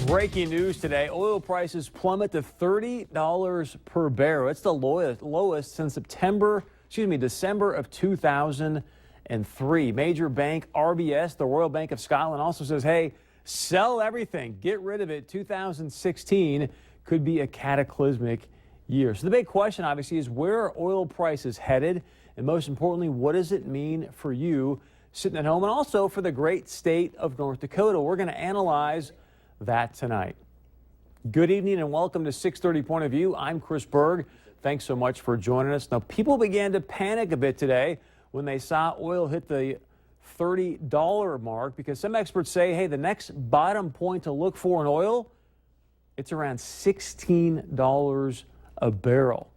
Breaking news today, oil prices plummet to $30 per barrel. It's the lowest since December of 2003. Major bank RBS, the Royal Bank of Scotland, also says, hey, sell everything, get rid of it. 2016 could be a cataclysmic year. So the big question, obviously, is where are oil prices headed? And most importantly, what does it mean for you sitting at home and also for the great state of North Dakota? We're going to analyze that tonight. Good evening and welcome to 630 Point of View. I'm Chris Berg. Thanks so much for joining us. Now, people began to panic a bit today when they saw oil hit the $30 mark because some experts say, hey, the next bottom point to look for in oil, it's around $16 a barrel.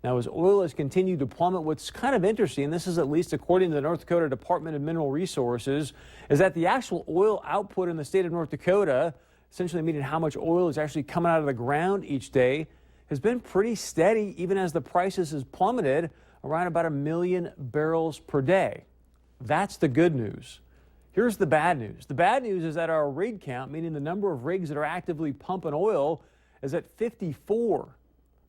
Now, as oil has continued to plummet, what's kind of interesting, this is at least according to the North Dakota Department of Mineral Resources, is that the actual oil output in the state of North Dakota, essentially meaning how much oil is actually coming out of the ground each day, has been pretty steady even as the prices has plummeted around about 1 million barrels per day. That's the good news. Here's the bad news. The bad news is that our rig count, meaning the number of rigs that are actively pumping oil, is at 54.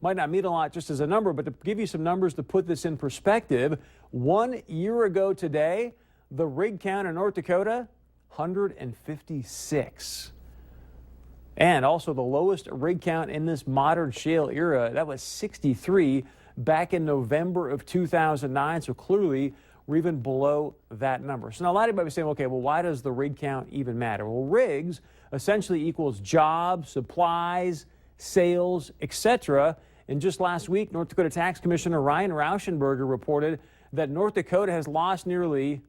Might not mean a lot just as a number, but to give you some numbers to put this in perspective, 1 year ago today, the rig count in North Dakota, 156. And also the lowest rig count in this modern shale era, that was 63 back in November of 2009. So clearly we're even below that number. So now a lot of people are saying, okay, well, why does the rig count even matter? Well, rigs essentially equals jobs, supplies, sales, etc. And just last week, North Dakota Tax Commissioner Ryan Rauschenberger reported that North Dakota has lost nearly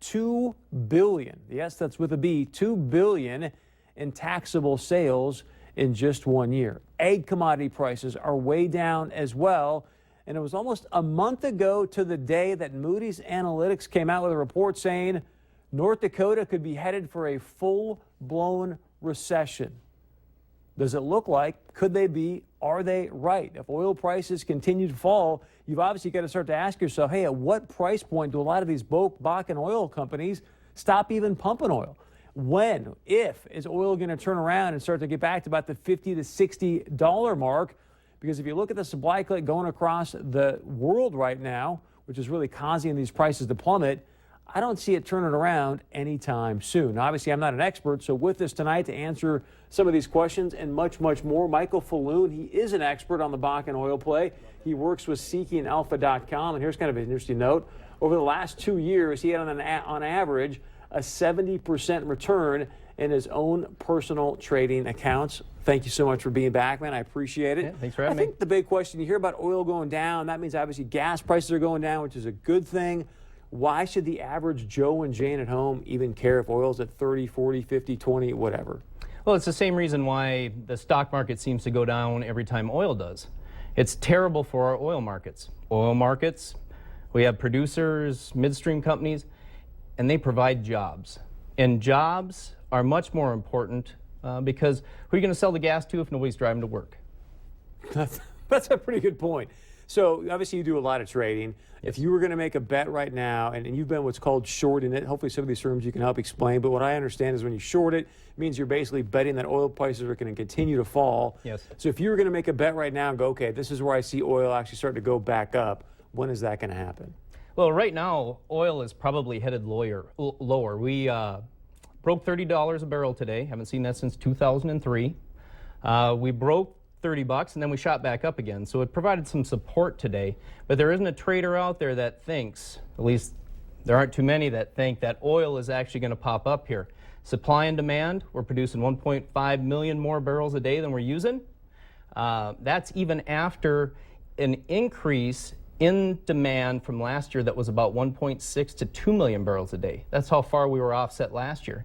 $2 billion. Yes, that's with a B, $2 billion in taxable sales in just 1 year. Egg commodity prices are way down as well. And it was almost a month ago to the day that Moody's Analytics came out with a report saying North Dakota could be headed for a full-blown recession. Does it look like? Could they be? Are they right? If oil prices continue to fall, you've obviously got to start to ask yourself, hey, at what price point do a lot of these Bakken oil companies stop even pumping oil? When, if, is oil going to turn around and start to get back to about the $50 to $60 mark? Because if you look at the supply cliff going across the world right now, which is really causing these prices to plummet, I don't see it turning around anytime soon. Now, obviously, I'm not an expert, so with us tonight to answer some of these questions and much, much more, Michael Falloon. He is an expert on the Bakken oil play. He works with SeekingAlpha.com, and here's kind of an interesting note. Over the last 2 years, he had on average a 70% return in his own personal trading accounts. Thank you so much for being back, man. I appreciate it. Yeah, thanks for having me. I think the big question, you hear about oil going down. That means obviously gas prices are going down, which is a good thing. Why should the average Joe and Jane at home even care if oil's at 30, 40, 50, 20, whatever? Well, it's the same reason why the stock market seems to go down every time oil does. It's terrible for our oil markets. Oil markets, we have producers, midstream companies, and they provide jobs. And jobs are much more important because who are you going to sell the gas to if nobody's driving to work? That's a pretty good point. So obviously you do a lot of trading. If you were going to make a bet right now, and you've been what's called shorting it, hopefully some of these terms you can help explain, but what I understand is when you short it, it means you're basically betting that oil prices are going to continue to fall. Yes. So if you were going to make a bet right now and go, okay, this is where I see oil actually start to go back up, when is that going to happen? Well, right now, oil is probably headed lower. We broke $30 a barrel today. Haven't seen that since 2003. We broke $30 and then we shot back up again. So it provided some support today. But there isn't a trader out there that thinks, at least there aren't too many that think that oil is actually going to pop up here. Supply and demand, we're producing 1.5 million more barrels a day than we're using. That's even after an increase in demand from last year that was about 1.6 to 2 million barrels a day. That's how far we were offset last year.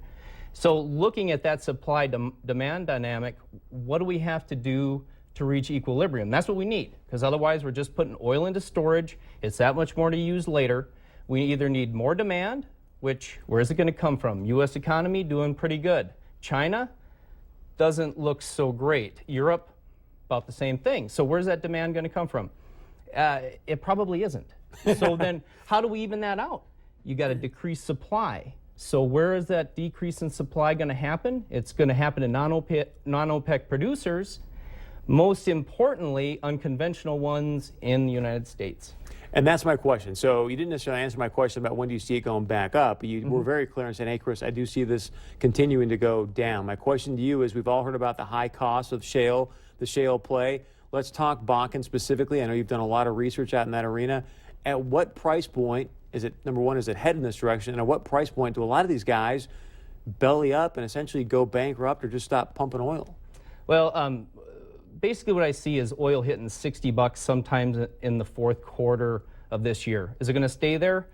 So looking at that supply-demand dynamic, what do we have to do to reach equilibrium? That's what we need, because otherwise we're just putting oil into storage. It's that much more to use later. We either need more demand, which, where is it going to come from? U.S. economy doing pretty good. China doesn't look so great. Europe, about the same thing. So where's that demand going to come from? It probably isn't. So then how do we even that out? You got to decrease supply. So where is that decrease in supply going to happen? It's going to happen in non-OPEC producers, most importantly, unconventional ones in the United States. And that's my question. So you didn't necessarily answer my question about when do you see it going back up. You were very clear in saying, hey, Chris, I do see this continuing to go down. My question to you is, we've all heard about the high cost of shale, the shale play. Let's talk Bakken specifically. I know you've done a lot of research out in that arena. At what price point is it, number one, is it heading this direction? And at what price point do a lot of these guys belly up and essentially go bankrupt or just stop pumping oil? Well, basically what I see is oil hitting 60 bucks sometimes in the fourth quarter of this year. Is it going to stay there?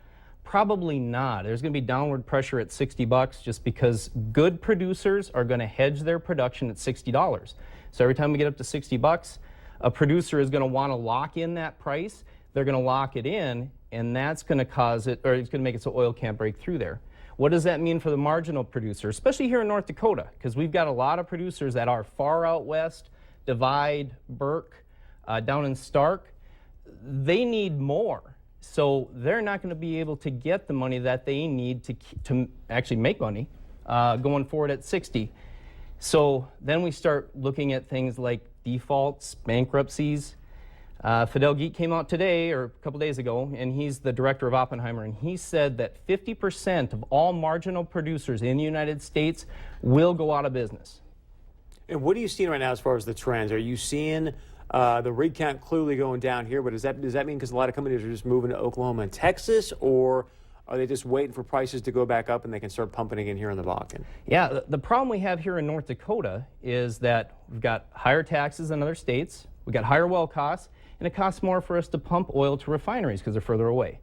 Probably not. There's going to be downward pressure at 60 bucks just because good producers are going to hedge their production at $60. So every time we get up to 60 bucks, a producer is going to want to lock in that price. They're going to lock it in, and that's going to cause it, or it's going to make it so oil can't break through there. What does that mean for the marginal producer, especially here in North Dakota? Because we've got a lot of producers that are far out west, Divide, Burke, down in Stark. They need more. So they're not going to be able to get the money that they need to actually make money going forward at 60. So then we start looking at things like defaults, bankruptcies. Fidel Geek came out today, or a couple days ago, and he's the director of Oppenheimer, and he said that 50% of all marginal producers in the United States will go out of business. And what are you seeing right now as far as the trends? Are you seeing the rig count clearly going down here, but does that mean because a lot of companies are just moving to Oklahoma and Texas, or are they just waiting for prices to go back up and they can start pumping again here in the Bakken? Yeah, the problem we have here in North Dakota is that we've got higher taxes than other states, we've got higher well costs, and it costs more for us to pump oil to refineries because they're further away.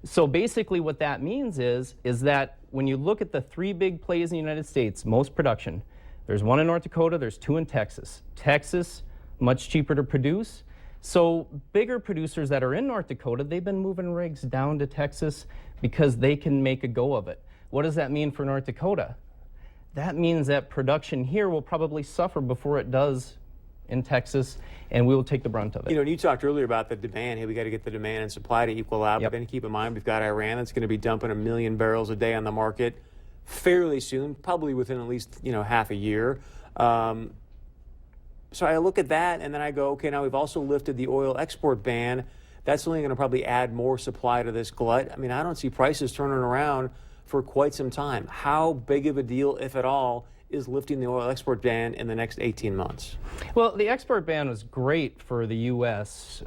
So basically what that means is that when you look at the three big plays in the United States, most production, there's one in North Dakota, there's two in Texas. Texas, much cheaper to produce. So bigger producers that are in North Dakota, they've been moving rigs down to Texas because they can make a go of it. What does that mean for North Dakota? That means that production here will probably suffer before it does in Texas, and we will take the brunt of it. You know, and you talked earlier about the demand. Hey, we got to get the demand and supply to equal out. Yep. But then keep in mind, we've got Iran that's going to be dumping 1 million barrels a day on the market fairly soon, probably within at least, half a year. So I look at that, and then I go, okay, now we've also lifted the oil export ban. That's only going to probably add more supply to this glut. I mean, I don't see prices turning around for quite some time. How big of a deal, if at all, is lifting the oil export ban in the next 18 months? Well, the export ban was great for the U.S.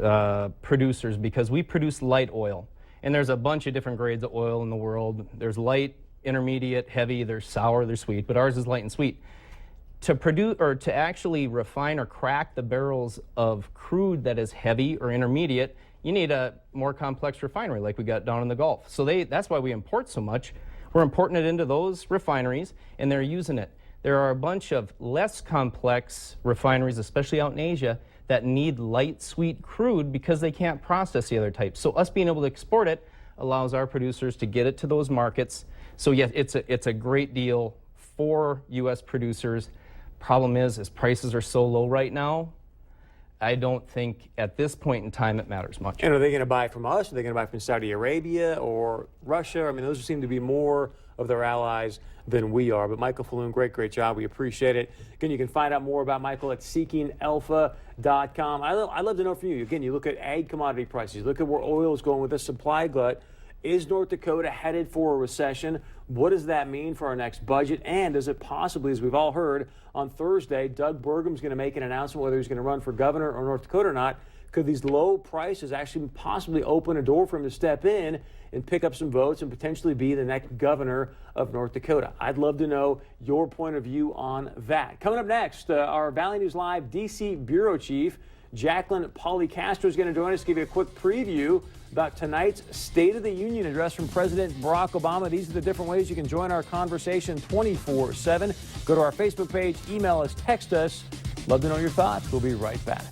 Producers because we produce light oil. And there's a bunch of different grades of oil in the world. There's light, intermediate, heavy, there's sour, there's sweet, but ours is light and sweet. To produce or to actually refine or crack the barrels of crude that is heavy or intermediate, you need a more complex refinery like we got down in the Gulf. So that's why we import so much. We're importing it into those refineries, and they're using it. There are a bunch of less complex refineries, especially out in Asia, that need light, sweet crude because they can't process the other types. So us being able to export it allows our producers to get it to those markets. So yes, it's a great deal for U.S. producers. Problem is prices are so low right now, I don't think at this point in time it matters much. And are they going to buy from us? Are they going to buy from Saudi Arabia or Russia? I mean, those seem to be more of their allies than we are. But Michael Falloon, great job. We appreciate it. Again, you can find out more about Michael at seekingalpha.com. I'd love to know from you. Again, you look at ag commodity prices. You look at where oil is going with this supply glut. Is North Dakota headed for a recession? What does that mean for our next budget? And does it possibly, as we've all heard, on Thursday, Doug Burgum's going to make an announcement whether he's going to run for governor or North Dakota or not. Could these low prices actually possibly open a door for him to step in and pick up some votes and potentially be the next governor of North Dakota? I'd love to know your point of view on that. Coming up next, our Valley News Live D.C. Bureau Chief Jacqueline Policastro is going to join us to give you a quick preview about tonight's State of the Union address from President Barack Obama. These are the different ways you can join our conversation 24/7. Go to our Facebook page, email us, text us. Love to know your thoughts. We'll be right back.